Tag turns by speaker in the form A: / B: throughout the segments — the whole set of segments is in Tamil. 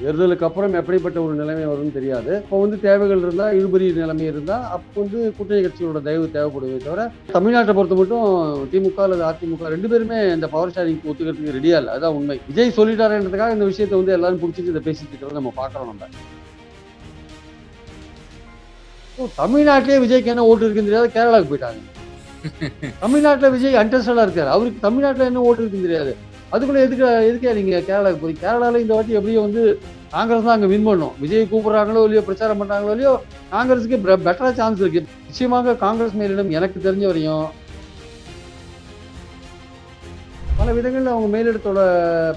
A: தேர்தலுக்கு அப்புறம் எப்படிப்பட்ட ஒரு நிலைமை வரும்னு தெரியாது. இப்போ வந்து தேவைகள் இருந்தா, இழுபறி நிலைமை இருந்தா, அப்போ வந்து கூட்டணி கட்சிகளோட தயவு தேவைப்படுமே தவிர, தமிழ்நாட்டை பொறுத்த மட்டும் திமுக அல்லது அதிமுக 2 பேருமே இந்த பவர் ஷேரிங்க்கு ஒத்துக்கிறதுக்கு ரெடியா இல்ல. அதான் உண்மை. விஜய் சொல்லிட்டாருன்றதுக்காக இந்த விஷயத்த வந்து எல்லாரும் புடிச்சிட்டு இத பேசிட்டு இருக்கிறத நம்ம பார்க்கிறோம் நம்ம. தமிழ்நாட்டிலேயே விஜய்க்கு என்ன ஓட்டு இருக்குன்னு தெரியாது, கேரளாவுக்கு போயிட்டாங்க. தமிழ்நாட்டுல விஜய் அன்டெஸ்டடா இருக்காரு. அவருக்கு தமிழ்நாட்டுல என்ன ஓட்டு இருக்குன்னு தெரியாது. அதுக்குள்ள எதுக்கே நீங்க கேரளாவுக்கு போறீங்க? கேரளால இந்த வாட்டி எப்படியும் வந்து காங்கிரஸ் தான் அங்க வின் பண்ணும். விஜய் கூப்பிடுறாங்களோ இல்லையோ, பிரச்சாரம் பண்றாங்களோ இல்லையோ, காங்கிரஸுக்கு பெட்டரா சான்ஸ் இருக்கு. நிச்சயமாக காங்கிரஸ் மேலிடம் எனக்கு தெரிஞ்ச வரையும் பல விதங்கள்ல அவங்க மேலிடத்தோட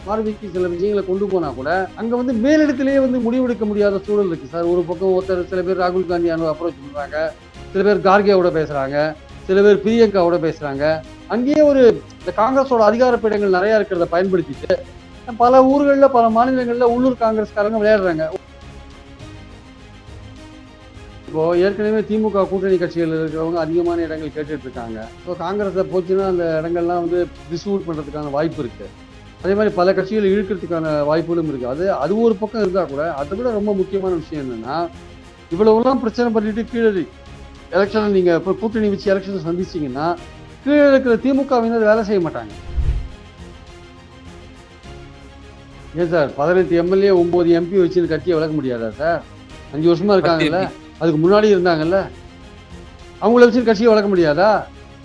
A: பார்வைக்கு சில விஷயங்களை கொண்டு போனா கூட அங்க வந்து மேலிடத்திலேயே வந்து முடிவெடுக்க முடியாத சூழல் இருக்கு சார். ஒரு பக்கம் சில பேர் ராகுல் காந்தி அப்ரோச் பண்றாங்க, சில பேர் கார்கேவோட பேசுறாங்க, சில பேர் பிரியங்காவோட பேசுறாங்க. அங்கேயே இந்த காங்கிரஸோட அதிகார பீடங்கள் நிறைய இருக்கிறத பயன்படுத்திட்டு பல ஊர்கள்ல பல மாநிலங்கள்ல உள்ளூர் காங்கிரஸ்காரங்க விளையாடுறாங்க. இப்போ ஏற்கனவே திமுக கூட்டணி கட்சிகள் இருக்கிறவங்க அதிகமான இடங்கள் கேட்டுட்டு இருக்காங்க. இப்போ காங்கிரஸை போச்சுன்னா அந்த இடங்கள்லாம் வந்து டிஸ்ட்ரிபியூட் பண்றதுக்கான வாய்ப்பு இருக்கு. அதே மாதிரி பல கட்சிகள் இழுக்கிறதுக்கான வாய்ப்புகளும் இருக்கு. அது ஒரு பக்கம் இருந்தா கூட அதை விட ரொம்ப முக்கியமான விஷயம் என்னன்னா, இவ்வளவுலாம் பிரச்சனை பண்ணிட்டு கீழே எலெக்ஷன் நீங்க இப்போ கூட்டணி வச்சு எலெக்ஷன் சந்திச்சீங்கன்னா கீழே இருக்கிற திமுகவினர் வேலை செய்ய மாட்டாங்க. ஏன் சார் 18 எம்எல்ஏ 9 எம்பி வச்சு கட்சியை வளர்க்க முடியாதா சார்? 5 வருஷமா இருக்காங்கல்ல, அதுக்கு முன்னாடி இருந்தாங்கல்ல, அவங்கள வச்சு கட்சியை வளர்க்க முடியாதா?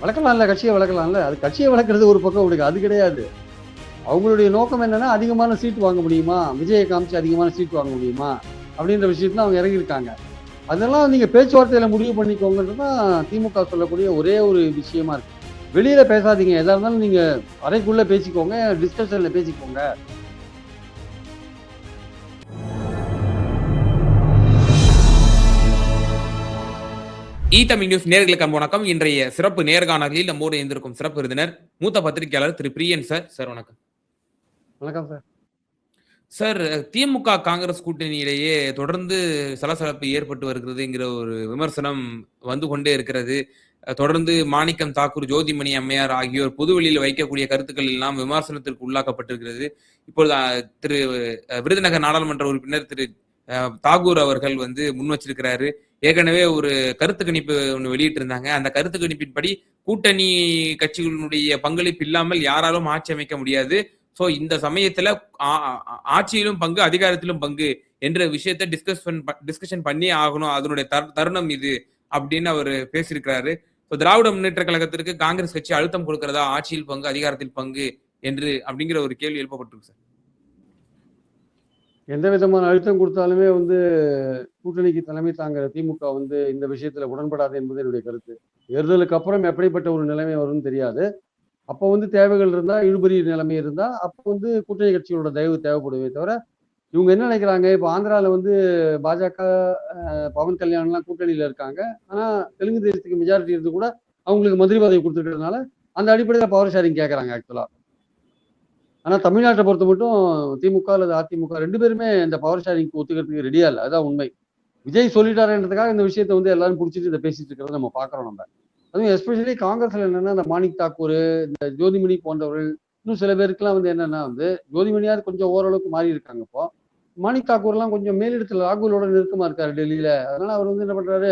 A: வளர்க்கலாம்ல, கட்சியை வளர்க்கலாம்ல. அது கட்சியை வளர்க்கறது ஒரு பக்கம் விடுங்க, அது கிடையாது. அவங்களுடைய நோக்கம் என்னன்னா அதிகமான சீட் வாங்க முடியுமா, விஜயை காமிச்சு அதிகமான சீட் வாங்க முடியுமா அப்படின்ற விஷயத்துல அவங்க இறங்கியிருக்காங்க. அதெல்லாம் நீங்க பேச்சுவார்த்தையில முடிவு பண்ணிக்கோங்கன்றதுதான் திமுக சொல்லக்கூடிய ஒரே ஒரு விஷயமா இருக்கு. வெளியில பேசாதீங்க, எதா இருந்தாலும் நீங்க அறைக்குள்ள பேசிக்கோங்க, டிஸ்கஷன்ல பேசிக்கோங்க.
B: தமிழ் நியூஸ் நேர்களுக்கு வணக்கம். இன்றைய சிறப்பு நேர்காணலில் நம்மோடு இருந்திருக்கும் சிறப்பு விருந்தினர் மூத்த பத்திரிகையாளர் திரு பிரியன் சார். சார் வணக்கம்.
A: வணக்கம் சார்.
B: சார், திமுக காங்கிரஸ் கூட்டணியிலேயே தொடர்ந்து சலசலப்பு ஏற்பட்டு வருகிறதுங்கிற ஒரு விமர்சனம் வந்து கொண்டே இருக்கிறது. தொடர்ந்து மாணிக்கம் தாக்கூர், ஜோதிமணி அம்மையார் ஆகியோர் பொதுவெளியில் வைக்கக்கூடிய கருத்துக்கள் எல்லாம் விமர்சனத்திற்கு உள்ளாக்கப்பட்டிருக்கிறது. இப்பொழுது திரு விருதுநகர் நாடாளுமன்ற உறுப்பினர் திரு தாகூர் அவர்கள் வந்து முன் வச்சிருக்கிறாரு. ஏற்கனவே ஒரு கருத்து கணிப்பு ஒன்று வெளியிட்டு இருந்தாங்க. அந்த கருத்து கணிப்பின்படி கூட்டணி கட்சிகளுடைய பங்களிப்பு இல்லாமல் யாராலும் ஆட்சி அமைக்க முடியாது. சோ இந்த சமயத்துல ஆட்சியிலும் பங்கு, அதிகாரத்திலும் பங்கு என்ற விஷயத்த டிஸ்கஷன் பண்ணி ஆகணும், அதனுடைய தருணம் இது அப்படின்னு அவர் பேசியிருக்கிறாரு. திராவிட முன்னேற்ற கழகத்திற்கு காங்கிரஸ் கட்சி அழுத்தம் கொடுக்கிறதா, ஆட்சியில் பங்கு அதிகாரத்தில் பங்கு என்று அப்படிங்கிற ஒரு கேள்வி எழுப்பப்பட்டிருக்கு சார்.
A: எந்த விதமான அழுத்தம் கொடுத்தாலுமே வந்து கூட்டணிக்கு தலைமை தாங்கிற திமுக வந்து இந்த விஷயத்துல உடன்படாது என்பது என்னுடைய கருத்து. தேர்தலுக்கு அப்புறம் எப்படிப்பட்ட ஒரு நிலைமை வரும்னு தெரியாது. அப்போ வந்து தேவைகள் இருந்தா, இழுபறி நிலைமை இருந்தா அப்போ வந்து கூட்டணி கட்சிகளோட தயவு தேவைப்படுமே தவிர, இவங்க என்ன நினைக்கிறாங்க, இப்போ ஆந்திரால வந்து பாஜக, பவன் கல்யாண்லாம் கூட்டணியில இருக்காங்க. ஆனா தெலுங்கு தேசத்துக்கு மெஜாரிட்டி இருந்து கூட அவங்களுக்கு மந்திரி பதவி கொடுத்துருக்கிறதுனால அந்த அடிப்படையில் பவர் ஷேரிங் கேட்கறாங்க ஆக்சுவலா. ஆனா தமிழ்நாட்டை பொறுத்த மட்டும் திமுக அல்லது அதிமுக 2 பேருமே இந்த பவர் ஷேரிங்க்கு ஒத்துக்கிறதுக்கு ரெடியா இல்லை. அதான் உண்மை. விஜய் சொல்லிட்டாருன்றதுக்காக இந்த விஷயத்த வந்து எல்லாரும் பிடிச்சிட்டு இதை பேசிட்டு இருக்கிறத நம்ம பார்க்கிறோம் நம்ம. அதுவும் எஸ்பெஷலி காங்கிரஸ்ல என்னன்னா, இந்த மாணிக் தாக்கூர், இந்த ஜோதிமணி போன்றவர்கள், இன்னும் சில பேருக்குலாம் வந்து என்னன்னா வந்து ஜோதிமணியாவது கொஞ்சம் ஓரளவுக்கு மாறி இருக்காங்க இப்போ. மாணிக் தாக்கூர்லாம் கொஞ்சம் மேலிடத்துல ராகுலோட நெருக்கமா இருக்காரு டெல்லியில. அதனால அவர் வந்து என்ன பண்றாரு,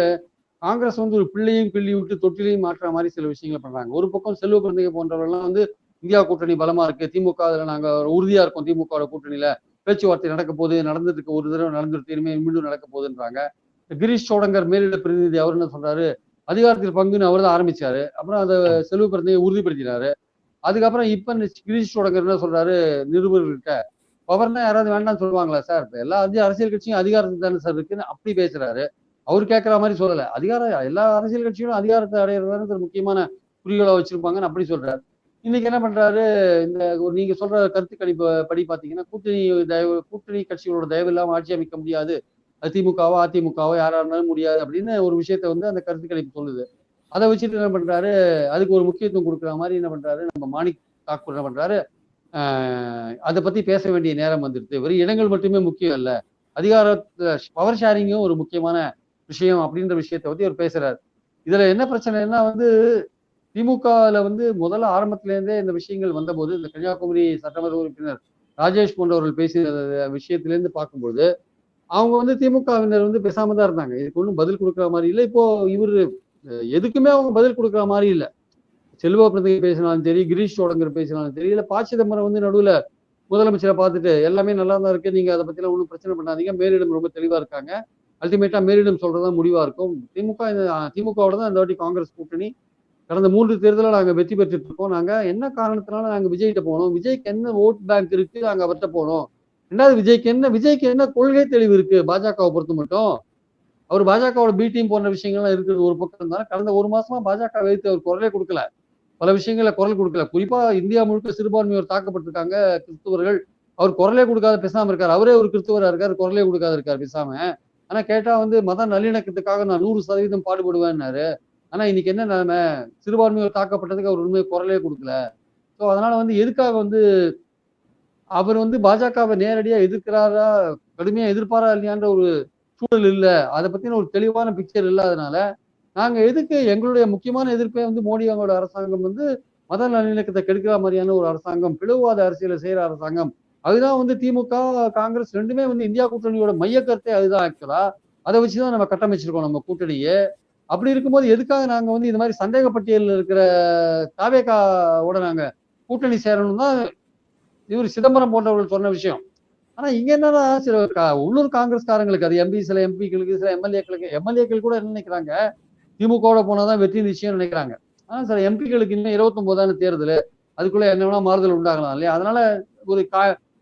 A: காங்கிரஸ் வந்து ஒரு பிள்ளையும் கிள்ளி விட்டு தொட்டிலையும் மாற்ற மாதிரி சில விஷயங்களை பண்றாங்க. ஒரு பக்கம் செல்வ பிறந்தகை போன்றவர்கள்லாம் வந்து இந்தியா கூட்டணி பலமா இருக்கு, திமுக அதுல நாங்க உறுதியா இருக்கோம், திமுக கூட்டணியில பேச்சுவார்த்தை நடக்க போகுது, நடந்ததுக்கு ஒரு தடவை நடந்துருக்கு, இனிமேல் மீண்டும் நடக்க போகுதுன்றாங்க. கிரீஷ் சோடங்கர் மேலிட பிரதிநிதி அவர் என்ன சொல்றாரு, அதிகாரத்தில் பங்குன்னு அவர் தான் ஆரம்பிச்சாரு. அப்புறம் அதை செல்வ பிறந்தகை உறுதிப்படுத்தினாரு. அதுக்கப்புறம் இப்ப கிரீஷ் சோடங்கர் என்ன சொல்றாரு, நிருபர்கள்கிட்ட பவர்னா யாராவது வேண்டாம்னு சொல்லுவாங்களா சார், இப்ப எல்லா அரசியல் கட்சியும் அதிகாரத்துக்கு தானே சார் இருக்குன்னு அப்படி பேசுறாரு. அவர் கேட்கிற மாதிரி சொல்லல. அதிகாரம் எல்லா அரசியல் கட்சிகளும் அதிகாரத்தை அடையிறதான முக்கியமான குறிக்கோளா வச்சிருப்பாங்கன்னு அப்படி சொல்றாரு. இன்னைக்கு என்ன பண்றாரு, இந்த நீங்க சொல்ற கருத்து கணிப்பு படி பாத்தீங்கன்னா கூட்டணி கட்சிகளோட தயவு இல்லாம ஆட்சி அமைக்க முடியாது, திமுகவோ அதிமுகவோ யாரா இருந்தாலும் முடியாது அப்படின்னு ஒரு விஷயத்த வந்து அந்த கருத்து கணிப்பு சொல்லுது. அதை வச்சுட்டு என்ன பண்றாரு, அதுக்கு ஒரு முக்கியத்துவம் கொடுக்குற மாதிரி என்ன பண்றாரு நம்ம மாணிக் தாக்கூர் என்ன பண்றாரு, அதை பத்தி பேச வேண்டிய நேரம் வந்துடுது. வெறும் இடங்கள் மட்டுமே முக்கியம் இல்ல, அதிகாரத்துல பவர் ஷேரிங்கும் ஒரு முக்கியமான விஷயம் அப்படின்ற விஷயத்த பத்தி அவர் பேசுறாரு. இதுல என்ன பிரச்சனைன்னா வந்து திமுகல வந்து முதல்ல ஆரம்பத்துல இருந்தே இந்த விஷயங்கள் வந்தபோது, இந்த கன்னியாகுமரி சட்டமன்ற உறுப்பினர் ராஜேஷ் போன்றவர்கள் பேசிய விஷயத்திலேருந்து பார்க்கும்போது அவங்க வந்து திமுகவினர் வந்து பேசாம தான் இருந்தாங்க. இதுக்கு ஒன்றும் பதில் கொடுக்குற மாதிரி இல்லை. இப்போ இவரு எதுக்குமே அவங்க பதில் கொடுக்குற மாதிரி இல்லை. செல்வ பிரதிநிதி பேசினாலும் சரி, கிரீஷ் சோடங்கர் பேசினாலும் சரி, இல்ல ப. சிதம்பரம் வந்து நடுவுல முதலமைச்சரை பார்த்துட்டு எல்லாமே நல்லா தான் இருக்கு, நீங்க அதை பத்திலாம் ஒன்றும் பிரச்சனை பண்ணாதீங்க, மேலிடம் ரொம்ப தெளிவா இருக்காங்க, அல்டிமேட்டா மேலிடம் சொல்றதுதான் முடிவா இருக்கும், திமுகவோட தான் இந்த வாட்டி காங்கிரஸ் கூட்டணி, கடந்த 3 தேர்தலில் நாங்க வெற்றி பெற்றுட்டு இருக்கோம், நாங்க என்ன காரணத்தினால நாங்க விஜய்கிட்ட போனோம், விஜய்க்கு என்ன ஓட் பேங்க் இருக்கு, நாங்க அவர்கிட்ட போனோம். ரெண்டாவது விஜய்க்கு என்ன கொள்கை தெளிவு இருக்கு பாஜகவை பொறுத்த மட்டும். அவர் பாஜகவோட பி டீம் போன்ற விஷயங்கள்லாம் இருக்கிறது ஒரு பக்கம் இருந்தாலும் கடந்த 1 மாசமா பாஜக வைத்து அவர் குரலே கொடுக்கல. பல விஷயங்கள்ல குரல் கொடுக்கல. குறிப்பா இந்தியா முழுக்க சிறுபான்மையோர் தாக்கப்பட்டிருக்காங்க கிறிஸ்துவர்கள். அவர் குரலே கொடுக்காத பேசாம இருக்காரு. அவரே ஒரு கிறிஸ்துவரா இருக்காரு, குரலே கொடுக்காத இருக்காரு பேசாம. ஆனா கேட்டா வந்து மத நல்லிணக்கத்துக்காக நான் 100% பாடுபடுவேன்னாரு. ஆனா இன்னைக்கு என்ன நிலைமை, சிறுபான்மையோர் தாக்கப்பட்டதுக்கு அவர் உண்மையை குரலே கொடுக்கல. ஸோ அதனால வந்து எதுக்காக வந்து அவர் வந்து பாஜகவை நேரடியா எதிர்க்கிறாரா, கடுமையா எதிர்ப்பாரா இல்லையான்ற ஒரு சூழல் இல்ல. அதை பத்தின ஒரு தெளிவான பிக்சர் இல்லாதனால நாங்க எதுக்கு எங்களுடைய முக்கியமான எதிர்ப்பே வந்து மோடி அவங்களோட அரசாங்கம் வந்து மத நல்லிணக்கத்தை கெடுக்கிற மாதிரியான ஒரு அரசாங்கம், பிளவுவாத அரசியலை செய்யற அரசாங்கம். அதுதான் வந்து திமுக, காங்கிரஸ் ரெண்டுமே வந்து இந்தியா கூட்டணியோட மைய கருத்தே அதுதான் ஆக்சுவலா. அதை வச்சுதான் நம்ம கட்டமைச்சிருக்கோம் நம்ம கூட்டணியே. அப்படி இருக்கும்போது எதுக்காக நாங்க வந்து இந்த மாதிரி சந்தேக பட்டியலில் இருக்கிற தாவேகாவோட நாங்க கூட்டணி சேரணும் தான் இவர் சிதம்பரம் போன்றவர்கள் சொன்ன விஷயம். ஆனா இங்க என்னன்னா சில உள்ளூர் காங்கிரஸ்காரங்களுக்கு, அது சில எம்பிக்களுக்கு, சில எம்எல்ஏக்கள் கூட என்ன நினைக்கிறாங்க, திமுகவோட போனாதான் வெற்றி நிச்சயம் நினைக்கிறாங்க. ஆனா சில எம்பிக்களுக்கு இன்னும் 29 தேர்தல், அதுக்குள்ள என்ன வேணா மாறுதல் உண்டாகலாம் இல்லையா. அதனால ஒரு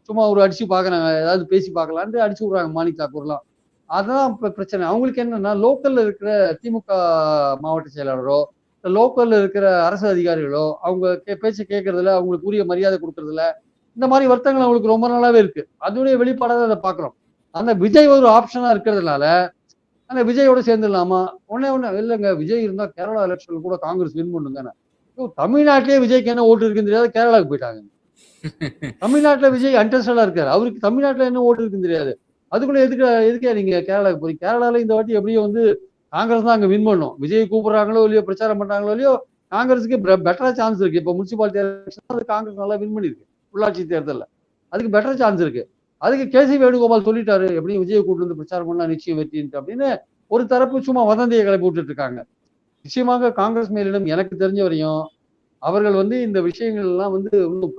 A: சும்மா ஒரு அடிச்சு பாக்குறாங்க, ஏதாவது பேசி பார்க்கலான்ட்டு அடிச்சு விடுறாங்க மாணிக் தாக்கூர்லாம். அதான் இப்ப பிரச்சனை. அவங்களுக்கு என்னன்னா லோக்கல்ல இருக்கிற திமுக மாவட்ட செயலாளரோ, லோக்கல்ல இருக்கிற அரசு அதிகாரிகளோ அவங்க பேச்சை கேட்கறதுல, அவங்களுக்கு உரிய மரியாதை கொடுக்கறதுல இந்த மாதிரி வருத்தங்கள் அவங்களுக்கு ரொம்ப நாளாவே இருக்கு. அதனுடைய வெளிப்பாடாக அதை பாக்குறோம். அந்த விஜய் ஒரு ஆப்ஷனா இருக்கிறதுனால அந்த விஜயோட சேர்ந்துடலாமா, ஒண்ணு இல்லைங்க, விஜய் இருந்தா கேரளா எலெக்ஷன்ல கூட காங்கிரஸ் வின் பண்ணுங்க. தமிழ்நாட்டிலேயே விஜய்க்கு என்ன ஓட்டு இருக்குன்னு தெரியாது, கேரளாவுக்கு போயிட்டாங்க. தமிழ்நாட்டுல விஜய் அன்டெஸ்டடா இருக்காரு, அவருக்கு தமிழ்நாட்டுல என்ன ஓட்டு இருக்குன்னு தெரியாது. அதுக்குள்ள எதுக்கே நீங்க கேரளாவுக்கு போறீங்க? கேரளால இந்த வாட்டி எப்படியும் வந்து காங்கிரஸ் தான் அங்க வின் பண்ணும். விஜய் கூப்பிடுறாங்களோ இல்லையோ, பிரச்சாரம் பண்றாங்களோ இல்லையோ, காங்கிரஸுக்கு பெட்டரா சான்ஸ் இருக்கு. இப்ப முனிசிபாலிட்டி எலெக்ஷன் காங்கிரஸ் நல்லா வின் பண்ணிருக்கு, உள்ளாட்சி தேர்தலில் அதுக்கு பெட்டர் சான்ஸ் இருக்கு. அதுக்கு கேசி வேணுகோபால் சொல்லிட்டாரு, எப்படியும் விஜய் கூட்டு வந்து பிரச்சாரம் பண்ணா நிச்சயம் வெற்றின்ட்டு அப்படின்னு ஒரு தரப்பு சும்மா வதந்தியை கிளப்பி விட்டுட்டு இருக்காங்க. நிச்சயமாக காங்கிரஸ் மேலிடம் எனக்கு தெரிஞ்ச வரையும் அவர்கள் வந்து இந்த விஷயங்கள் எல்லாம் வந்து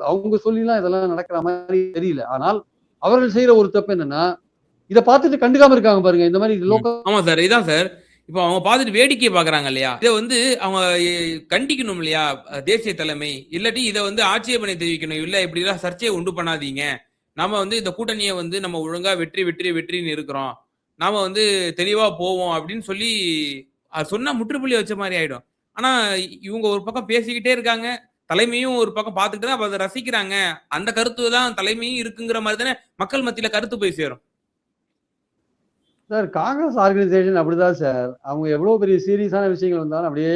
A: அவங்க சொல்லிலாம் இதெல்லாம் நடக்கிற மாதிரி தெரியல. ஆனால் அவர்கள் செய்யற ஒரு தப்பு என்னன்னா, இதை பார்த்துட்டு கண்டுக்காம இருக்காங்க பாருங்க. இந்த மாதிரி
B: ஆமா சார், இதான் சார். இப்போ அவங்க பார்த்துட்டு வேடிக்கை பாக்குறாங்க இல்லையா, இதை வந்து அவங்க கண்டிக்கணும் இல்லையா தேசிய தலைமை, இல்லாட்டி இதை வந்து ஆட்சேபனை தெரிவிக்கணும், இல்ல இப்படி எல்லாம் சர்ச்சையை உண்டு பண்ணாதீங்க, நாம வந்து இந்த கூட்டணியை வந்து நம்ம ஒழுங்கா வெற்றின்னு இருக்கிறோம், நாம வந்து தெளிவா போவோம் அப்படின்னு சொல்லி சொன்னா முற்றுப்புள்ளி வச்ச மாதிரி ஆயிடும். ஆனா இவங்க ஒரு பக்கம் பேசிக்கிட்டே இருக்காங்க, தலைமையும் ஒரு பக்கம் பார்த்துட்டு தான் அதை ரசிக்கிறாங்க. அந்த கருத்து தான் தலைமையும் இருக்குங்கிற மாதிரி தானே மக்கள் மத்தியில கருத்து போய் சேரும்.
A: சார் காங்கிரஸ் ஆர்கனைசேஷன் அப்படிதான் சார். அவங்க எவ்வளவு பெரிய சீரியஸான விஷயங்கள் வந்தாலும் அப்படியே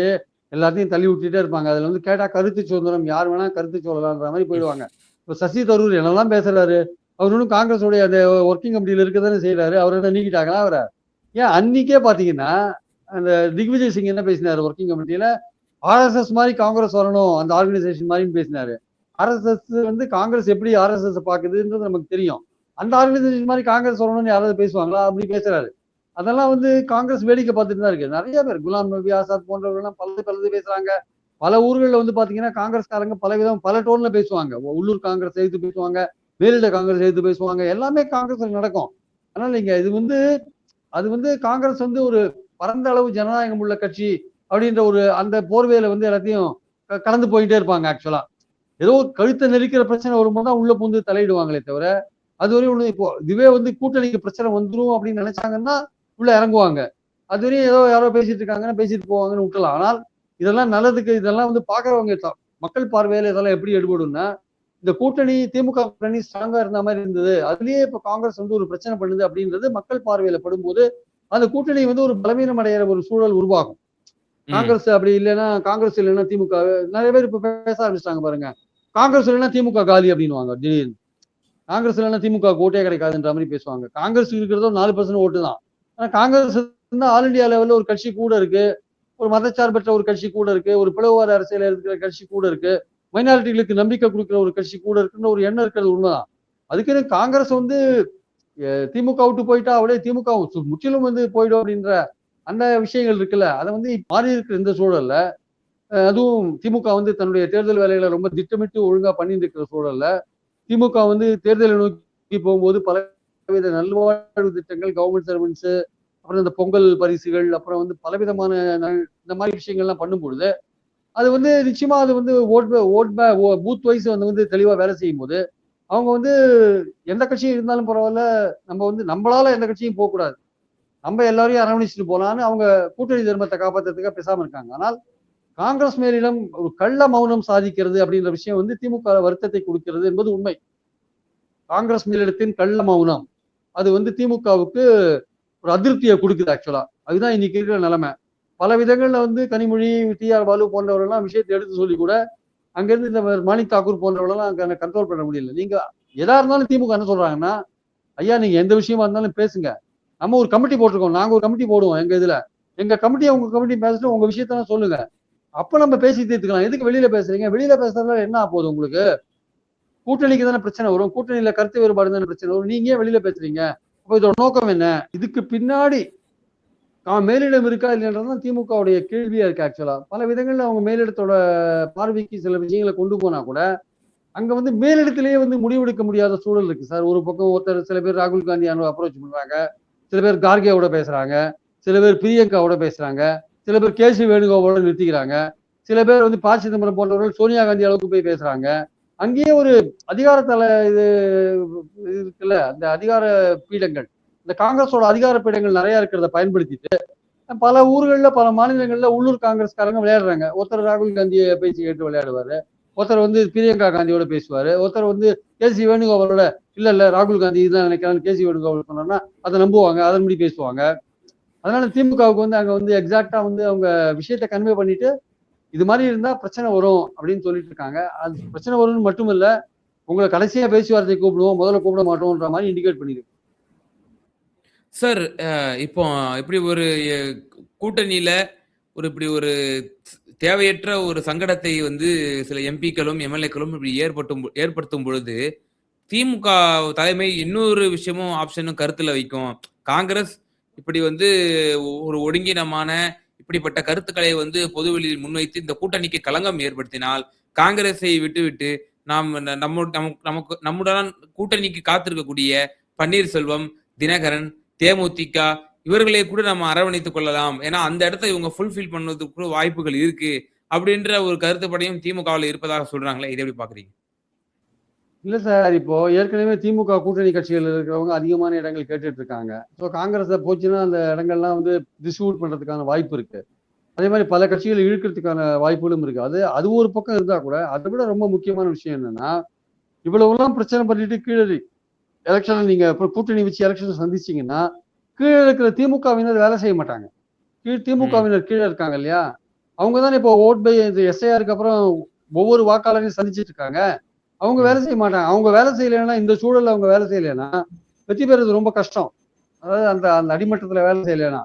A: எல்லாத்தையும் தள்ளி விட்டுட்டே இருப்பாங்க. அதுல வந்து கேட்டா கருத்து சுதந்திரம், யார் வேணா கருத்து சொல்லலான்ற மாதிரி போயிடுவாங்க. இப்போ சசி தரூர் என்னெல்லாம் பேசுறாரு, அவர் ஒன்றும் காங்கிரஸோடைய அந்த ஒர்க்கிங் கமிட்டியில இருக்கதானே செய்யறாரு. அவர் என்ன நீக்கிட்டாங்களா அவரை? ஏன் அன்னைக்கே பாத்தீங்கன்னா அந்த திக்விஜய் சிங் என்ன பேசினாரு ஒர்க்கிங் கமிட்டியில, ஆர்எஸ்எஸ் மாதிரி காங்கிரஸ் வரணும், அந்த ஆர்கனைசேஷன் மாதிரின்னு பேசினாரு. ஆர்எஸ்எஸ் வந்து காங்கிரஸ் எப்படி ஆர்எஸ்எஸ் பாக்குதுன்றது நமக்கு தெரியும். அந்த ஆர்கனைசேஷன் மாதிரி காங்கிரஸ் வரணும்னு யாராவது பேசுவாங்களா? அப்படி பேசுறாரு. அதெல்லாம் வந்து காங்கிரஸ் வேடிக்கை பார்த்துட்டு தான் இருக்கு. நிறைய பேர் குலாம் நபி ஆசாத் போன்றவர்கள் பலது பேசுறாங்க. பல ஊர்களில் வந்து பாத்தீங்கன்னா காங்கிரஸ்காரங்க பல டோன்ல பேசுவாங்க. உள்ளூர் காங்கிரஸ் எதிர்த்து பேசுவாங்க, மேலிட காங்கிரஸ் எதிர்த்து பேசுவாங்க, எல்லாமே காங்கிரஸ் நடக்கும். அதனால இங்க அது வந்து காங்கிரஸ் வந்து ஒரு பரந்த அளவு ஜனநாயகம் உள்ள கட்சி அப்படின்ற ஒரு அந்த போர்வையில வந்து எல்லாத்தையும் கடந்து போயிட்டே இருப்பாங்க. ஆக்சுவலா ஏதோ கழுத்தை நெரிக்கிற பிரச்சனை வரும்போது தான் உள்ள புந்து தலையிடுவாங்களே தவிர, அதுவரையும் ஒண்ணு இப்போ இதுவே வந்து கூட்டணிக்கு பிரச்சனை வந்துரும் அப்படின்னு நினைச்சாங்கன்னா உள்ள இறங்குவாங்க. அதுவரையும் ஏதோ யாரோ பேசிட்டு இருக்காங்கன்னா பேசிட்டு போவாங்கன்னு விட்டலாம். ஆனால் இதெல்லாம் நல்லதுக்கு, இதெல்லாம் வந்து பாக்குறவங்க மக்கள் பார்வையில இதெல்லாம் எப்படி எடுபடும்னா, இந்த கூட்டணி திமுக கூட்டணி ஸ்ட்ராங்கா இருந்த மாதிரி இருந்தது, அதுலயே இப்ப காங்கிரஸ் வந்து ஒரு பிரச்சனை பண்ணுது அப்படின்றது மக்கள் பார்வையில படும்போது அந்த கூட்டணி வந்து ஒரு பலவீனம் அடைகிற ஒரு சூழல் உருவாகும். காங்கிரஸ் அப்படி இல்லைன்னா, காங்கிரஸ் இல்லைன்னா திமுக, நிறைய பேர் இப்ப பேச ஆரம்பிச்சிட்டாங்க பாருங்க, காங்கிரஸ் இல்லைன்னா திமுக காலி அப்படின்னுவாங்க. திடீர்னு காங்கிரஸ் இல்லைன்னா திமுக ஓட்டே கிடைக்காதுன்ற மாதிரி பேசுவாங்க. காங்கிரஸ் இருக்கிறதோ 4% ஓட்டு தான். ஆனா காங்கிரஸ் இருந்தா ஆல் இண்டியா லெவல்ல ஒரு கட்சி கூட இருக்கு, ஒரு மதச்சார்பற்ற ஒரு கட்சி கூட இருக்கு, ஒரு பிளவுவாத அரசியல் இருக்கிற கட்சி கூட இருக்கு, மைனாரிட்டிகளுக்கு நம்பிக்கை கொடுக்கிற ஒரு கட்சி கூட இருக்குன்ற ஒரு எண்ணம் இருக்கிறது உண்மைதான். அதுக்குன்னு காங்கிரஸ் வந்து திமுக விட்டு போயிட்டா அப்படியே திமுக முற்றிலும் வந்து போயிடும் அப்படின்ற அந்த விஷயங்கள் இருக்குல்ல. அதை வந்து மாறி இருக்கிற இந்த சூழல்ல அதுவும் திமுக வந்து தன்னுடைய தேர்தல் வேலைகளை ரொம்ப திட்டமிட்டு ஒழுங்கா பண்ணிட்டு இருக்கிற சூழல்ல திமுக வந்து தேர்தலை நோக்கி போகும்போது பலவித நல்வாழ்வு திட்டங்கள், கவர்மெண்ட் சர்வன்ஸ், அப்புறம் இந்த பொங்கல் பரிசுகள், அப்புறம் வந்து பலவிதமான இந்த மாதிரி விஷயங்கள்லாம் பண்ணும்பொழுது அது வந்து நிச்சயமா அது வந்து பூத் வைஸ் வந்து தெளிவா வேலை செய்யும் போது அவங்க வந்து எந்த கட்சியும் இருந்தாலும் பரவாயில்ல, நம்ம வந்து நம்மளால எந்த கட்சியும் போகக்கூடாது, நம்ம எல்லாரையும் அரவணைச்சிட்டு போலான்னு அவங்க கூட்டணி தர்மத்தை காப்பாற்றுறதுக்காக பேசாம இருக்காங்க. ஆனால் காங்கிரஸ் மேலிடம் ஒரு கள்ள மௌனம் சாதிக்கிறது அப்படின்ற விஷயம் வந்து திமுக வருத்தத்தை கொடுக்கிறது என்பது உண்மை. காங்கிரஸ் மேலிடத்தின் கள்ள மௌனம் அது வந்து திமுகவுக்கு ஒரு அதிருப்தியை கொடுக்குது ஆக்சுவலா. அதுதான் இன்னைக்கு இருக்கிற நிலைமை. பல விதங்கள்ல வந்து கனிமொழி, டி.ஆர். பாலு போன்றவர்கள்லாம் விஷயத்தை எடுத்து சொல்லி கூட அங்கிருந்து இந்த மாணிக் தாக்கூர் போன்றவர்களெல்லாம் அங்க கண்ட்ரோல் பண்ண முடியல. நீங்க எதா இருந்தாலும் திமுக என்ன சொல்றாங்கன்னா, ஐயா நீங்க எந்த விஷயமா இருந்தாலும் பேசுங்க, நம்ம ஒரு கமிட்டி போட்டிருக்கோம், நாங்க ஒரு கமிட்டி போடுவோம் எங்க இதுல, எங்க கமிட்டியை உங்க கமிட்டி பேசிட்டு உங்க விஷயத்த சொல்லுங்க, அப்ப நம்ம பேசி தீர்த்துக்கலாம். எதுக்கு வெளியில பேசுறீங்க? வெளியில பேசுறதுல என்ன ஆகுது உங்களுக்கு? கூட்டணிக்கு தானே பிரச்சனை வரும், கூட்டணியில கருத்து வேறுபாடு தானே பிரச்சனை வரும், நீங்க ஏன் வெளியில பேசுறீங்க? அப்ப இதோட நோக்கம் என்ன? இதுக்கு பின்னாடி மேலிடம் இருக்கா இல்லைன்றதுதான் திமுகவுடைய கேள்வியா இருக்கு ஆக்சுவலா. பல விதங்கள்ல அவங்க மேலிடத்தோட பார்வைக்கு சில விஷயங்களை கொண்டு போனா கூட அங்க வந்து மேலிடத்திலேயே வந்து முடிவெடுக்க முடியாத சூழல் இருக்கு சார். ஒரு பக்கம் ஒருத்தர் சில பேர் ராகுல் காந்தி அப்ரோச் பண்றாங்க, சில பேர் கார்கேவோட பேசுறாங்க, சில பேர் பிரியங்காவோட பேசுறாங்க, சில பேர் கேசி வேணுகோபாலோட நிறுத்திக்கிறாங்க, சில பேர் வந்து ப. சிதம்பரம் போன்றவர்கள் சோனியா காந்தி அளவுக்கு போய் பேசுறாங்க. அங்கேயே ஒரு அதிகாரத்தல இது இருக்குல்ல, அந்த அதிகார பீடங்கள், இந்த காங்கிரஸோட அதிகார பீடங்கள் நிறைய இருக்கிறத பயன்படுத்திட்டு பல ஊர்கள்ல பல மாநிலங்கள்ல உள்ளூர் காங்கிரஸ்காரங்க விளையாடுறாங்க. ஒருத்தர் ராகுல் காந்தியை பேச்சு கேட்டு விளையாடுவாரு, ஒருத்தர் வந்து பிரியங்கா காந்தியோட பேசுவாரு, ஒருத்தர் வந்து கேசி வேணுகோபாலோட இல்ல ராகுல் காந்தி இதுதான் நினைக்கிறான்னு கேசி வேணுகோபால் சொன்னா அதை நம்புவாங்க, அதன்படி பேசுவாங்க. அதனால திமுகவுக்கு வந்து அங்க வந்து எக்ஸாக்டா வந்து அவங்க விஷயத்த கன்வே பண்ணிட்டு இது மாதிரி இருந்தா பிரச்சனை வரும் அப்படின்னு சொல்லிட்டு இருக்காங்க. அது பிரச்சனை வரும்னு மட்டும் இல்ல, உங்களை கடைசியா பேச்சுவார்த்தை கூப்பிடுவோம், முதல்ல கூப்பிட மாட்டோம்ன்ற மாதிரி இண்டிகேட் பண்ணிருக்கு.
B: சார் இப்போ இப்படி ஒரு கூட்டணியில இப்படி ஒரு தேவையற்ற ஒரு சங்கடத்தை வந்து சில எம்பிக்களும் எம்எல்ஏக்களும் இப்படி ஏற்படுத்தும் பொழுது திமுக தலைமை இன்னொரு விஷயமும் ஆப்ஷனும் கருத்துல வைக்கும். காங்கிரஸ் இப்படி வந்து ஒரு ஒடுங்கினமான இப்படிப்பட்ட கருத்துக்களை வந்து பொதுவெளியில் முன்வைத்து இந்த கூட்டணிக்கு களங்கம் ஏற்படுத்தினால் காங்கிரஸை விட்டுவிட்டு நாம் நமக்கு நம்முடன் கூட்டணிக்கு காத்திருக்கக்கூடிய பன்னீர்செல்வம், தினகரன், தேமுதிக இவர்களை கூட நம்ம அரவணைத்துக் கொள்ளலாம், ஏன்னா அந்த இடத்தை இவங்க ஃபுல்ஃபில் பண்ணுவதற்கு கூட வாய்ப்புகள் இருக்கு அப்படின்ற ஒரு கருத்துப்படையும் திமுகவில் இருப்பதாக சொல்றாங்களே, இதை எப்படி பாக்குறீங்க?
A: இல்ல சார், இப்போ ஏற்கனவே திமுக கூட்டணி கட்சிகள் இருக்கிறவங்க அதிகமான இடங்கள் கேட்டுட்டு இருக்காங்க. ஸோ காங்கிரஸ் போச்சுன்னா அந்த இடங்கள்லாம் வந்து டிஸ்ட்ரிபியூட் பண்றதுக்கான வாய்ப்பு இருக்கு. அதே மாதிரி பல கட்சிகள் இழுக்கிறதுக்கான வாய்ப்புகளும் இருக்கு. அது ஒரு பக்கம் இருந்தா கூட அதை விட ரொம்ப முக்கியமான விஷயம் என்னன்னா, இவ்வளவுலாம் பிரச்சனை பண்ணிட்டு கீழே எலெக்ஷன் நீங்க கூட்டணி வச்சு எலெக்ஷன் சந்திச்சீங்கன்னா கீழே இருக்கிற திமுகவினர் வேலை செய்ய மாட்டாங்க. திமுகவினர் கீழே இருக்காங்க இல்லையா, அவங்க தானே இப்போ ஓட் பை எஸ்ஐஆருக்கு அப்புறம் ஒவ்வொரு வாக்காளரையும் சந்திச்சுட்டு இருக்காங்க. அவங்க வேலை செய்ய மாட்டாங்க. அவங்க வேலை செய்யலைன்னா, இந்த சூழல்ல அவங்க வேலை செய்யலைன்னா வெற்றி பெறுறது ரொம்ப கஷ்டம். அதாவது அந்த அந்த அடிமட்டத்துல வேலை செய்யலைன்னா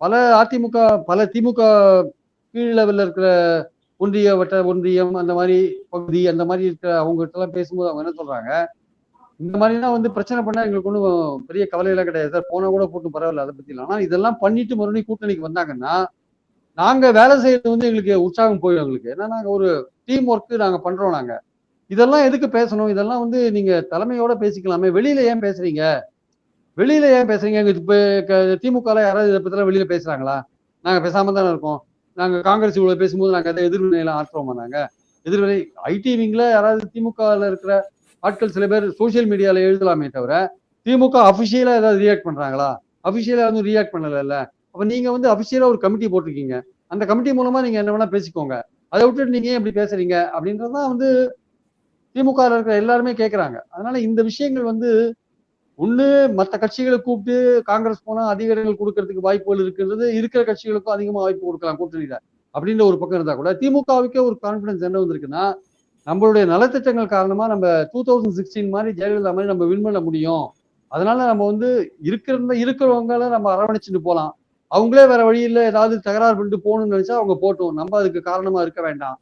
A: பல அதிமுக பல திமுக கீழ் லெவல்ல இருக்கிற ஒன்றிய வட்ட ஒன்றியம் அந்த மாதிரி பகுதி அந்த மாதிரி இருக்கிற அவங்க கிட்ட எல்லாம் பேசும்போது அவங்க என்ன சொல்றாங்க, இந்த மாதிரிலாம் வந்து பிரச்சனை பண்ணா எங்களுக்கு ஒன்றும் பெரிய கவலையெல்லாம் கிடையாது சார், போனா கூட போட்டு பரவாயில்ல, அதை பத்தி இல்லை. ஆனா இதெல்லாம் பண்ணிட்டு மறுபடியும் கூட்டணிக்கு வந்தாங்கன்னா நாங்க வேலை செய்யறது வந்து எங்களுக்கு உற்சாகம் போயிடும். எங்களுக்கு ஏன்னா நாங்க ஒரு டீம் ஒர்க் நாங்க பண்றோம். நாங்க இதெல்லாம் எதுக்கு பேசணும்? இதெல்லாம் வந்து நீங்க தலைமையோட பேசிக்கலாமே, வெளியில ஏன் பேசுறீங்க? வெளியில ஏன் பேசுறீங்க? இப்ப திமுக யாராவது இதை பத்தி வெளியில பேசுறாங்களா? நாங்க பேசாம தானே இருக்கோம். நாங்க காங்கிரஸ் இவ்வளவு பேசும்போது நாங்க எதை எதிர்வினையெல்லாம் ஆற்றுவோமா? நாங்க எதிர்வினை ஐடி விங்ல யாராவது திமுகல இருக்கிற ஆட்கள் சில பேர் சோசியல் மீடியால எழுதலாமே தவிர திமுக அபிஷியலா ஏதாவது ரியாக்ட் பண்றாங்களா? அபிஷியலா வந்து ரியாக்ட் பண்ணல. அப்ப நீங்க வந்து அபிஷியலா ஒரு கமிட்டி போட்டிருக்கீங்க, அந்த கமிட்டி மூலமா நீங்க என்ன வேணா பேசிக்கோங்க, அதை விட்டுட்டு நீங்க ஏன் இப்படி பேசுறீங்க அப்படின்றதான் வந்து திமுக இருக்கிற எல்லாருமே கேட்கிறாங்க. அதனால இந்த விஷயங்கள் வந்து ஒண்ணு மற்ற கட்சிகளை கூப்பிட்டு காங்கிரஸ் போனா அதிக இடங்கள் கொடுக்கறதுக்கு வாய்ப்புகள் இருக்கிறது, இருக்கிற கட்சிகளுக்கும் அதிகமா வாய்ப்பு கொடுக்கலாம் கூட்டணியில அப்படின்ற ஒரு பக்கம் இருந்தா கூட திமுகவுக்கே ஒரு கான்பிடன்ஸ் என்ன வந்திருக்குன்னா, நம்மளுடைய நலத்திட்டங்கள் காரணமா நம்ம 2016 மாதிரி ஜெயலலிதா மாதிரி நம்ம வின் பண்ண முடியும், அதனால நம்ம வந்து இருக்கிறவங்கள நம்ம அரவணைச்சுட்டு போலாம், அவங்களே வேற வழியில ஏதாவது தகராறு பண்ணிட்டு போகணும்னு நினைச்சா அவங்க போட்டும், நம்ம அதுக்கு காரணமா இருக்க வேண்டாம்.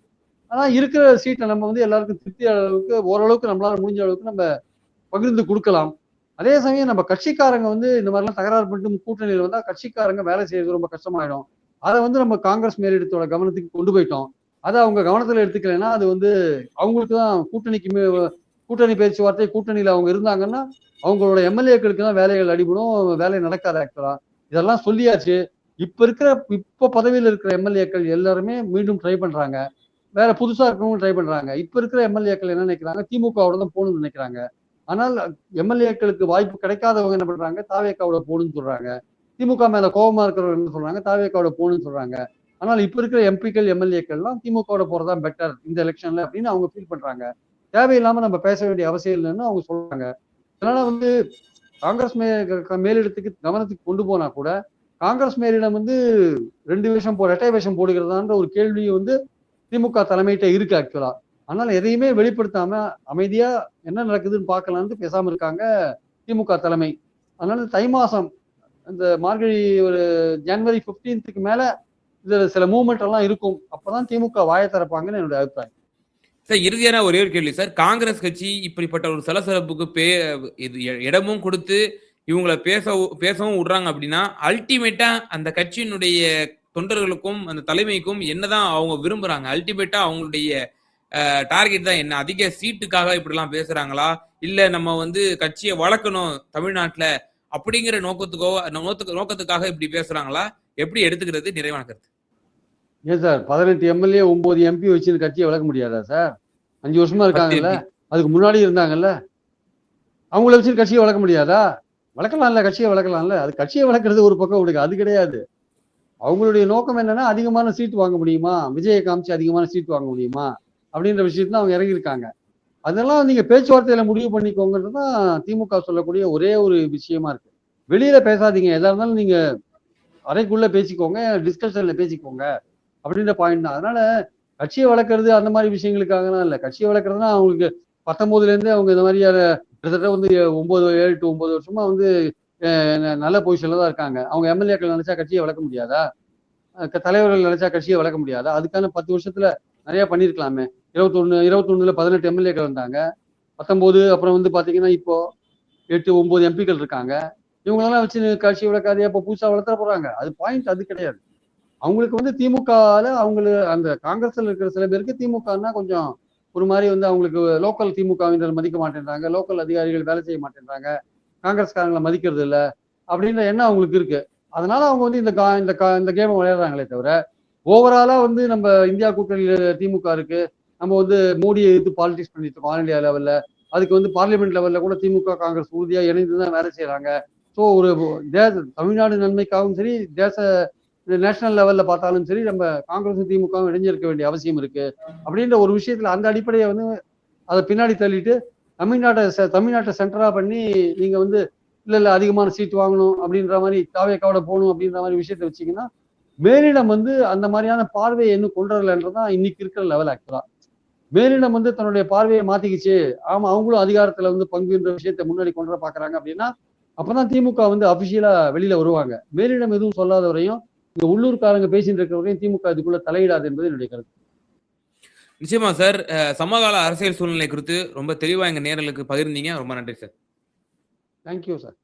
A: ஆனா இருக்கிற சீட்டை நம்ம வந்து எல்லாருக்கும் திருப்தி அளவுக்கு ஓரளவுக்கு நம்மளால முடிஞ்ச அளவுக்கு நம்ம பகிர்ந்து கொடுக்கலாம். அதே சமயம் நம்ம கட்சிக்காரங்க வந்து இந்த மாதிரிலாம் தகராறு பண்ணிட்டு கூட்டணியில் வந்தா கட்சிக்காரங்க வேலை செய்யறது ரொம்ப கஷ்டமாயிடும். அதை வந்து நம்ம காங்கிரஸ் மேலிடத்தோட கவனத்துக்கு கொண்டு போயிட்டோம். அதை அவங்க கவனத்துல எடுத்துக்கலைன்னா அது வந்து அவங்களுக்கு தான் கூட்டணி பேச்சுவார்த்தை கூட்டணியில அவங்க இருந்தாங்கன்னா அவங்களோட எம்எல்ஏக்களுக்கு தான் வேலைகள் அடிபடும், வேலை நடக்காது ஆக்சுவலா. இதெல்லாம் சொல்லியாச்சு. இப்ப பதவியில் இருக்கிற எம்எல்ஏக்கள் எல்லாருமே மீண்டும் ட்ரை பண்றாங்க. வேற புதுசா இருக்கவங்க ட்ரை பண்றாங்க. இப்ப இருக்கிற எம்எல்ஏக்கள் என்ன நினைக்கிறாங்க, திமுகவோட தான் போகணும்னு நினைக்கிறாங்க. ஆனால் எம்எல்ஏக்களுக்கு வாய்ப்பு கிடைக்காதவங்க என்ன பண்றாங்க, தாவேக்காவோட போகணும்னு சொல்றாங்க. திமுக மேல கோபமா இருக்கிறவங்க என்ன சொல்றாங்க, தாவேக்காவோட போகணும்னு சொல்றாங்க. ஆனால் இப்ப இருக்கிற எம்பிக்கள் எம்எல்ஏக்கள்லாம் திமுகவோட போறதா பெட்டர் இந்த எலெக்ஷன்ல அப்படின்னு அவங்க ஃபீல் பண்றாங்க. தேவையில்லாம நம்ம பேச வேண்டிய அவசியம் இல்லைன்னு அவங்க சொல்றாங்க. அதனால வந்து காங்கிரஸ் மேலிடத்துக்கு கவனத்துக்கு கொண்டு போனா கூட காங்கிரஸ் மேலிடம் வந்து இரட்டை வேஷம் போடுகிறதான்ற ஒரு கேள்வி வந்து திமுக தலைமையிட்ட இருக்கு ஆக்சுவலா. அதனால எதையுமே வெளிப்படுத்தாம அமைதியா என்ன நடக்குதுன்னு பார்க்கலான்னு பேசாம இருக்காங்க திமுக தலைமை. அதனால தை மாசம் இந்த மார்கழி ஒரு ஜனவரி 15க்கு மேல இதுல சில மூவ்மெண்ட் எல்லாம் இருக்கும். அப்பதான் திமுக வாயை திறப்பாங்கன்னு என்னுடைய அபிப்பிராயம்.
B: சார், இறுதியான ஒரே ஒரு கேள்வி சார். காங்கிரஸ் கட்சி இப்படிப்பட்ட ஒரு சலசலப்புக்கு இடமும் கொடுத்து இவங்களை பேசவும் விடுறாங்க அப்படின்னா அல்டிமேட்டா அந்த கட்சியினுடைய தொண்டர்களுக்கும் அந்த தலைமைக்கும் என்னதான் அவங்க விரும்புறாங்க? அல்டிமேட்டா அவங்களுடைய டார்கெட் தான் என்ன? அதிக சீட்டுக்காக இப்படிலாம் பேசுறாங்களா, இல்ல நம்ம வந்து கட்சியை வளர்க்கணும் தமிழ்நாட்டுல அப்படிங்கிற நோக்கத்துக்காக இப்படி பேசுறாங்களா? எப்படி எடுத்துக்கிறது? நிறைவான கருத்து.
A: ஏன் சார் 18 எம்எல்ஏ 9 எம்பி வச்சு கட்சியை வளர்க்க முடியாதா சார்? 5 வருஷமா இருக்காங்கல்ல, அதுக்கு முன்னாடி இருந்தாங்கல்ல, அவங்கள வச்சு கட்சியை வளர்க்க முடியாதா? வளர்க்கலாம்ல, கட்சியை வளர்க்கலாம்ல. அது கட்சியை வளர்க்கறது ஒரு பக்கம் விடுங்க, அது கிடையாது. அவங்களுடைய நோக்கம் என்னன்னா அதிகமான சீட் வாங்க முடியுமா, விஜயை காமிச்சு அதிகமான சீட் வாங்க முடியுமா அப்படின்ற விஷயத்துல அவங்க இறங்கியிருக்காங்க. அதெல்லாம் நீங்க பேச்சுவார்த்தையில முடிவு பண்ணிக்கோங்கன்றதுதான் திமுக சொல்லக்கூடிய ஒரே ஒரு விஷயமா இருக்கு. வெளியில பேசாதீங்க, எதா இருந்தாலும் நீங்க அறைக்குள்ள பேசிக்கோங்க, டிஸ்கஷன்ல பேசிக்கோங்க அப்படின்ற பாயிண்ட் தான். அதனால கட்சியை வளர்க்கறது அந்த மாதிரி விஷயங்களுக்காகலாம் இல்லை. கட்சியை வளர்க்கறதுனா அவங்களுக்கு 19ல இருந்து அவங்க இந்த மாதிரியான கிட்டத்தட்ட வந்து 7 to 9 வருஷமா வந்து நல்ல பொசிஷன்ல தான் இருக்காங்க. அவங்க எம்எல்ஏக்கள் நினைச்சா கட்சியை வளர்க்க முடியாதா? தலைவர்கள் நினைச்சா கட்சியை வளர்க்க முடியாதா? அதுக்கான 10 வருஷத்துல நிறைய பண்ணிருக்கலாமே. 21ல 18 எம்எல்ஏக்கள் வந்தாங்க. 19 அப்புறம் வந்து பாத்தீங்கன்னா இப்போ 8, 9 எம்பிக்கள் இருக்காங்க. இவங்களெல்லாம் வச்சு கட்சி வளர்க்காதே அப்போ புதுசா வளர்த்த போறாங்க. அது பாயிண்ட் அது கிடையாது. அவங்களுக்கு வந்து திமுகல அந்த காங்கிரஸ்ல இருக்கிற சில பேருக்கு திமுகன்னா கொஞ்சம் ஒரு மாதிரி வந்து அவங்களுக்கு லோக்கல் திமுகவினர் மதிக்க மாட்டேன்றாங்க, லோக்கல் அதிகாரிகள் வேலை செய்ய மாட்டேன்றாங்க, காங்கிரஸ்காரங்களை மதிக்கிறது இல்லை அப்படின்ற எண்ணம் அவங்களுக்கு இருக்கு. அதனால அவங்க வந்து இந்த கேமை விளையாடுறாங்களே தவிர ஓவராலா வந்து நம்ம இந்தியா கூட்டணியில திமுக இருக்கு, நம்ம வந்து மோடியை எதிர்த்து பாலிடிக்ஸ் பண்ணிட்டு இருக்கோம் ஆல் இந்தியா லெவல்ல. அதுக்கு வந்து பார்லிமெண்ட் லெவல்ல கூட திமுக காங்கிரஸ் உறுதியா இணைந்துதான் வேலை செய்யறாங்க. ஸோ ஒரு தமிழ்நாடு நன்மைக்காகவும் சரி, நேஷனல் லெவல்ல பார்த்தாலும் சரி, நம்ம காங்கிரஸ் திமுகவும் இணைஞ்சிருக்க வேண்டிய அவசியம் இருக்கு அப்படின்ற ஒரு விஷயத்துல அந்த அடிப்படையை வந்து அதை பின்னாடி தள்ளிட்டு தமிழ்நாட்டை சென்டரா பண்ணி நீங்க வந்து இல்ல அதிகமான சீட் வாங்கணும் அப்படின்ற மாதிரி தாவேக்காவோட போகணும் அப்படின்ற மாதிரி விஷயத்த வச்சீங்கன்னா மேலிடம் வந்து அந்த மாதிரியான பார்வையை இன்னும் கொண்டு வரலன்றதான் இன்னைக்கு இருக்கிற லெவல் ஆக்சுவலா. மேலிடம் வந்து தன்னுடைய பார்வையை மாத்திக்கிச்சு, ஆமா அவங்களும் அதிகாரத்துல வந்து பங்குன்ற விஷயத்த முன்னாடி கொண்டு வர பாக்குறாங்க அப்படின்னா அப்பதான் திமுக வந்து அபிஷியலா வெளியில வருவாங்க. மேலிடம் எதுவும் சொல்லாத வரையும் இங்க உள்ளூர்காரங்க பேசிட்டு இருக்கிறவரையும் திமுக இதுக்குள்ள தலையிடாது என்பது என்னுடைய கருத்து.
B: நிச்சயமா சார். சமகால அரசியல் சூழ்நிலை குறித்து ரொம்ப தெளிவா எங்க நேயர்களுக்கு பகிர்ந்தீங்க. ரொம்ப நன்றி சார்.
A: Thank you sir.